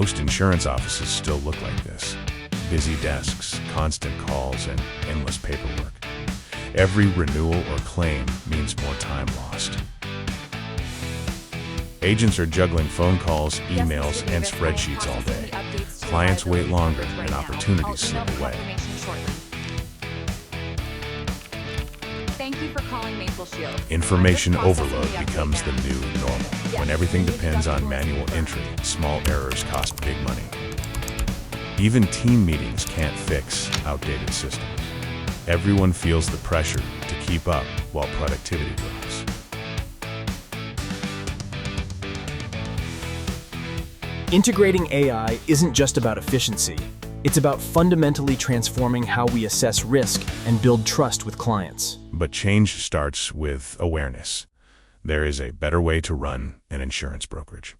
Most insurance offices still look like this. Busy desks, constant calls, and endless paperwork. Every renewal or claim means more time lost. Agents are juggling phone calls, emails, and spreadsheets all day. Clients wait longer, and opportunities slip away. Thank you for calling MapleShield. Information overload becomes the new normal. When everything depends on manual entry, small errors cost big money. Even team meetings can't fix outdated systems. Everyone feels the pressure to keep up while productivity drops. Integrating AI isn't just about efficiency. It's about fundamentally transforming how we assess risk and build trust with clients. But change starts with awareness. There is a better way to run an insurance brokerage.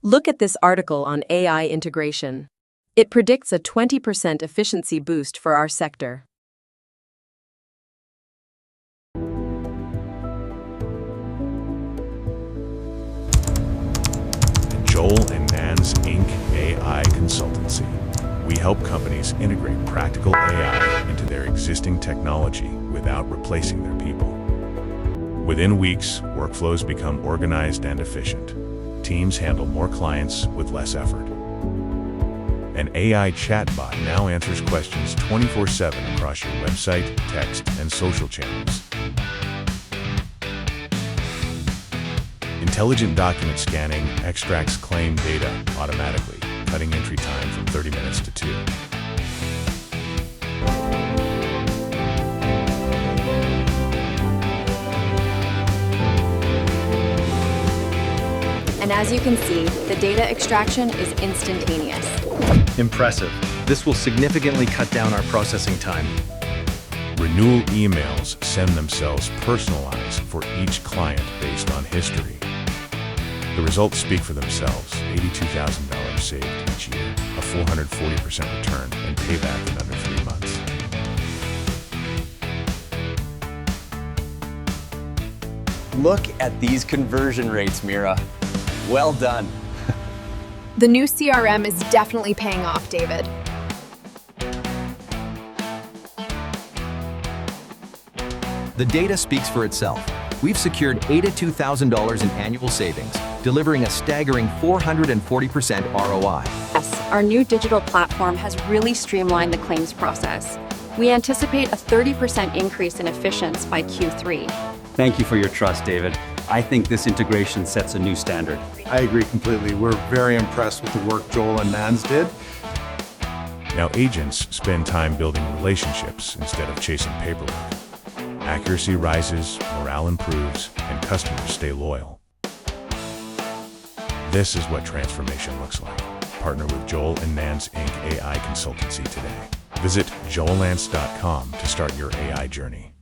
Look at this article on AI integration. It predicts a 20% efficiency boost for our sector. Joel and Nanz Inc AI Consultancy. We help companies integrate practical AI into their existing technology without replacing their people. Within weeks, workflows become organized and efficient. Teams handle more clients with less effort. An AI chatbot now answers questions 24/7 across your website, text, and social channels. Intelligent document scanning extracts claim data automatically, cutting entry time from 30 minutes to 2. And as you can see, the data extraction is instantaneous. Impressive. This will significantly cut down our processing time. Renewal emails send themselves personalized for each client based on history. The results speak for themselves. $82,000 saved each year, a 440% return, and payback in under 3 months. Look at these conversion rates, Mira. Well done. The new CRM is definitely paying off, David. The data speaks for itself. We've secured $82,000 in annual savings, delivering a staggering 440% ROI. Yes, our new digital platform has really streamlined the claims process. We anticipate a 30% increase in efficiency by Q3. Thank you for your trust, David. I think this integration sets a new standard. I agree completely. We're very impressed with the work Joel and Nanz did. Now agents spend time building relationships instead of chasing paperwork. Accuracy rises, morale improves, and customers stay loyal. This is what transformation looks like. Partner with Joel and Nanz Inc AI Consultancy today. Visit joelnance.com to start your AI journey.